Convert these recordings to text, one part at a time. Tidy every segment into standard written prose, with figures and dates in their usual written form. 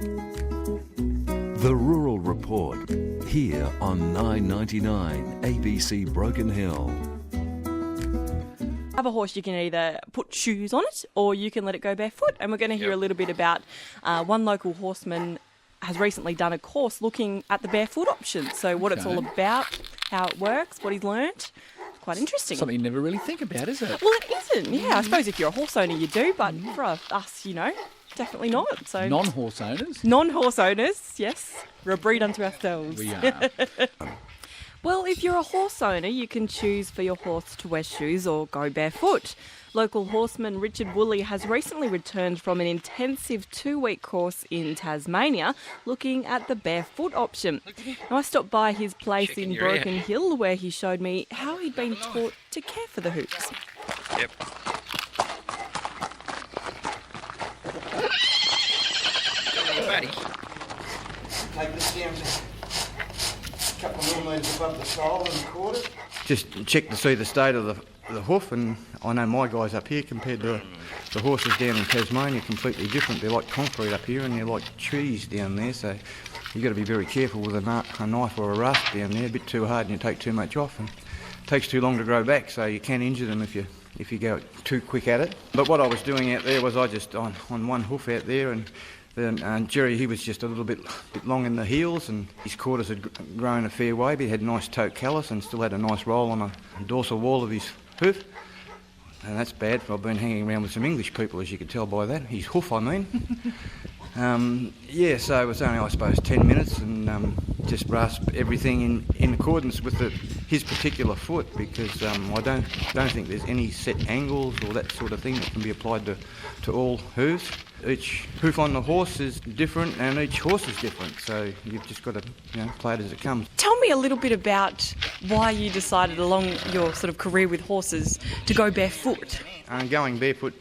The Rural Report, here on 999 ABC Broken Hill. Have a horse, you can either put shoes on it or you can let it go barefoot. And we're going to hear a little bit about one local horseman has recently done a course looking at the barefoot option. So what it's all about, how it works, what he's learnt. Quite interesting. Something you never really think about, is it? Well, it isn't. Yeah, I suppose if you're a horse owner, you do. But for us, definitely not. So Non-horse owners? Non-horse owners, yes. We're a breed unto ourselves. We are. Well, if you're a horse owner, you can choose for your horse to wear shoes or go barefoot. Local horseman Richard Woolley has recently returned from an intensive 2-week course in Tasmania looking at the barefoot option. Now, I stopped by his place in Broken Hill where he showed me how he'd been taught to care for the hooves. Yep. Buddy. Take this down a couple of millimetres above the sole and cord it. Just check to see the state of the hoof, and I know my guys up here compared to the horses down in Tasmania are completely different. They're like concrete up here and they're like cheese down there, so you've got to be very careful with a knife or a rasp down there. A bit too hard and you take too much off, and it takes too long to grow back, so you can injure them if you go too quick at it. But what I was doing out there was I just on one hoof out there, and then Jerry, he was just a little bit long in the heels, and his quarters had grown a fair way, but he had a nice toe callus and still had a nice roll on a dorsal wall of his hoof. And that's bad, I've been hanging around with some English people, as you could tell by that. His hoof, I mean. So it was only, I suppose, 10 minutes, and just rasp everything in accordance with his particular foot, because I don't think there's any set angles or that sort of thing that can be applied to all hooves. Each hoof on the horse is different and each horse is different, so you've just got to play it as it comes. Tell me a little bit about why you decided along your sort of career with horses to go barefoot. Going barefoot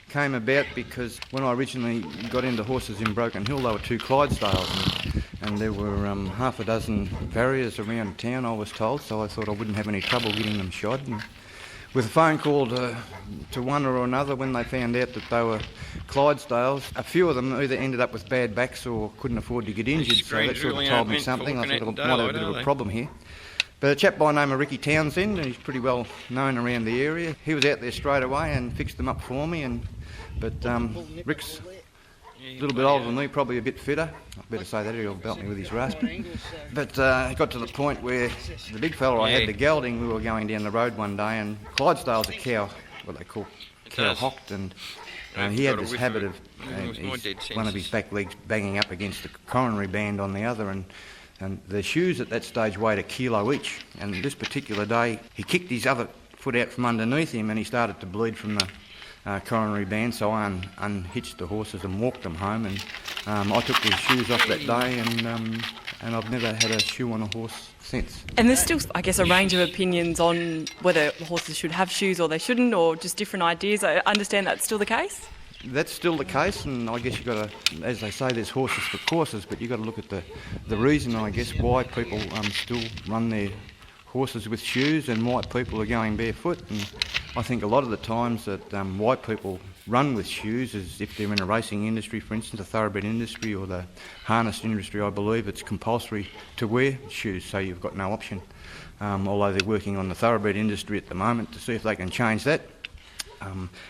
came about because when I originally got into horses in Broken Hill, they were 2 Clydesdales, and there were half a dozen farriers around town, I was told, so I thought I wouldn't have any trouble getting them shod. And with a phone call to one or another, when they found out that they were Clydesdales, a few of them either ended up with bad backs or couldn't afford to get injured, so that sort of told me something. I thought I might have a bit of a problem here. But a chap by the name of Ricky Townsend, and he's pretty well known around the area, he was out there straight away and fixed them up for me. But Rick's a little bit older than me, probably a bit fitter. I better say that, he'll belt me with his rasp. But it got to the point where the big fella I had, the gelding, we were going down the road one day, and Clydesdale's a cow, what they call cow hocked, and he had this habit of one of his back legs banging up against the coronary band on the other, and the shoes at that stage weighed 1 kilo each. And this particular day, he kicked his other foot out from underneath him and he started to bleed from the coronary band, so I unhitched the horses and walked them home, and I took his shoes off that day, and I've never had a shoe on a horse since. And there's still, I guess, a range of opinions on whether horses should have shoes or they shouldn't, or just different ideas. I understand that's still the case? That's still the case, and I guess you've got to, as they say, there's horses for courses, but you've got to look at the reason, I guess, why people still run their horses with shoes and white people are going barefoot. And I think a lot of the times that white people run with shoes is if they're in a racing industry, for instance, a thoroughbred industry or the harness industry. I believe it's compulsory to wear shoes, so you've got no option. Although they're working on the thoroughbred industry at the moment to see if they can change that.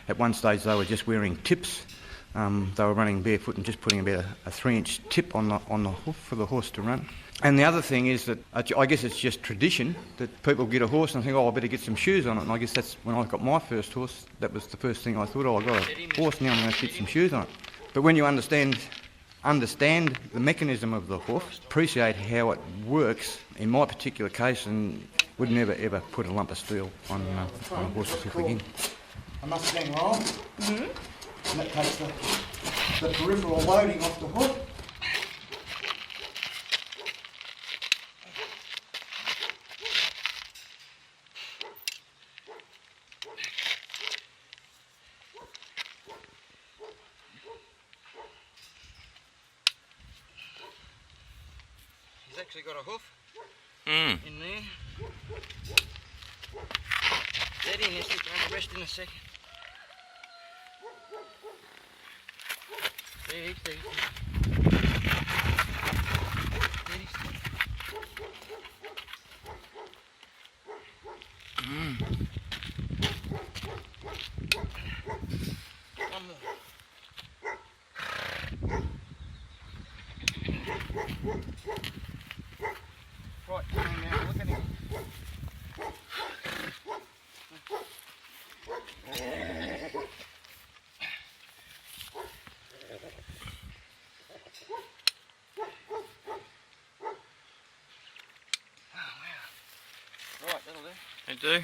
At one stage they were just wearing tips. They were running barefoot and just putting about a 3-inch tip on the hoof for the horse to run. And the other thing is that I guess it's just tradition that people get a horse and think, I better get some shoes on it. And I guess that's when I got my first horse, that was the first thing I thought, I got a horse, now I'm going to get some shoes on it. But when you understand the mechanism of the hoof, appreciate how it works, in my particular case, and would never ever put a lump of steel on a horse's hoof again. A Mustang roll, and that takes the peripheral loading off the hoof. He's actually got a hoof in there. Steady, and he'll stick around the rest in a second. Steady. Right, come on now, look at him. Right, that'll do. I do.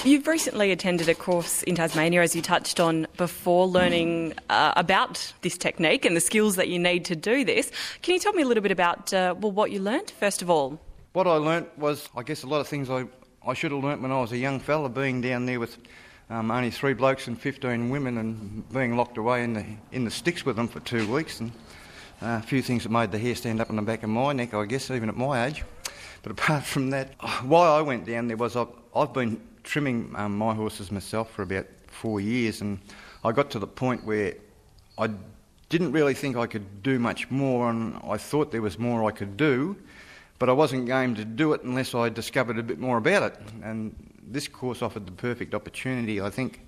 You've recently attended a course in Tasmania, as you touched on before, learning about this technique and the skills that you need to do this. Can you tell me a little bit about what you learnt, first of all? What I learnt was, I guess, a lot of things I should have learnt when I was a young fella, being down there with only 3 blokes and 15 women and being locked away in the sticks with them for 2 weeks. And a few things that made the hair stand up on the back of my neck, I guess, even at my age. But apart from that, why I went down there was I've been trimming my horses myself for about 4 years, and I got to the point where I didn't really think I could do much more, and I thought there was more I could do, but I wasn't game to do it unless I discovered a bit more about it. And this course offered the perfect opportunity. I think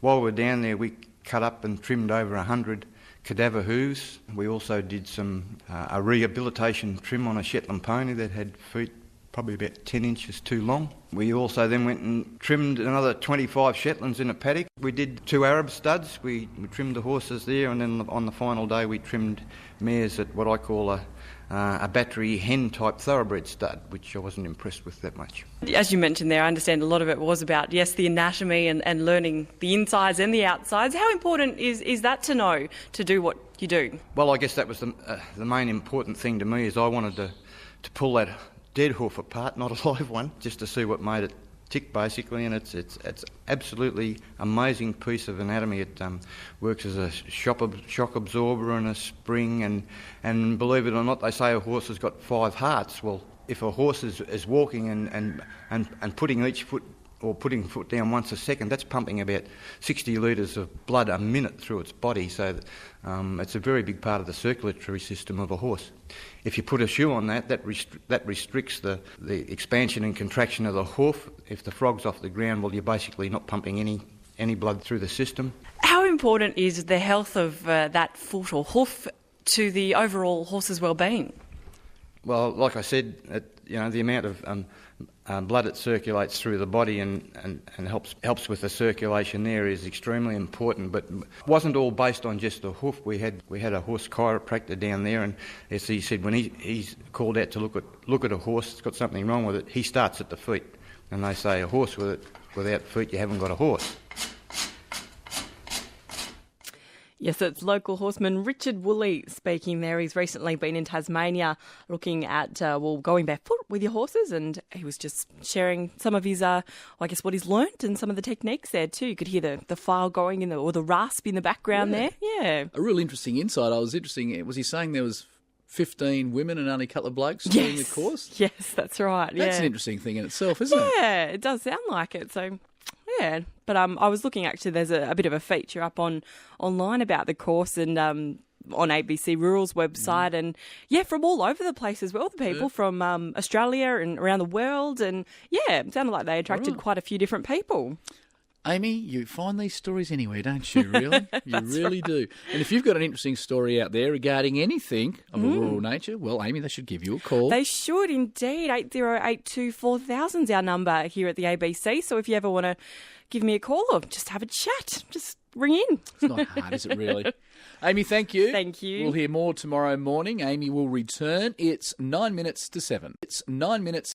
while we were down there, we cut up and trimmed over 100 cadaver hooves. We also did a rehabilitation trim on a Shetland pony that had feet probably about 10 inches too long. We also then went and trimmed another 25 Shetlands in a paddock. We did 2 Arab studs. We trimmed the horses there, and then on the final day we trimmed mares at what I call a battery hen type thoroughbred stud, which I wasn't impressed with that much. As you mentioned there, I understand a lot of it was about, yes, the anatomy and learning the insides and the outsides. How important is that to know to do what you do? Well, I guess that was the main important thing to me, is I wanted to pull that dead hoof apart, not a live one, just to see what made it tick, basically. And it's absolutely amazing piece of anatomy. It works as a shock absorber and a spring, and believe it or not, they say a horse has got 5 hearts. Well, if a horse is walking and putting each foot or putting the foot down once a second, that's pumping about 60 litres of blood a minute through its body. So it's a very big part of the circulatory system of a horse. If you put a shoe on that restricts the expansion and contraction of the hoof. If the frog's off the ground, well, you're basically not pumping any blood through the system. How important is the health of that foot or hoof to the overall horse's well-being? Well, like I said, the amount of blood that circulates through the body and helps with the circulation there is extremely important. But it wasn't all based on just the hoof. We had a horse chiropractor down there, and as he said, when he's called out to look at a horse that's got something wrong with it, he starts at the feet. And they say a horse without feet, you haven't got a horse. Yes, it's local horseman Richard Woolley speaking there. He's recently been in Tasmania looking at, going barefoot with your horses, and he was just sharing some of his, what he's learnt and some of the techniques there too. You could hear the file going or the rasp in the background there. Yeah. A real interesting insight. Was he saying there was 15 women and only a couple of blokes doing the course? Yes, that's right. That's an interesting thing in itself, isn't it? Yeah, it does sound like it. So, yeah. But I was looking, actually, there's a bit of a feature up online about the course and on ABC Rural's website. And, yeah, from all over the place as well, the people from Australia and around the world. And, yeah, it sounded like they attracted quite a few different people. Amy, you find these stories anywhere, don't you, really? You really do. And if you've got an interesting story out there regarding anything of a rural nature, well, Amy, they should give you a call. They should indeed. 8082 4000 is our number here at the ABC. So if you ever want to give me a call or just have a chat, just ring in. It's not hard, is it, really? Amy, thank you. Thank you. We'll hear more tomorrow morning. Amy will return. It's 9 minutes to 7. It's 9 minutes.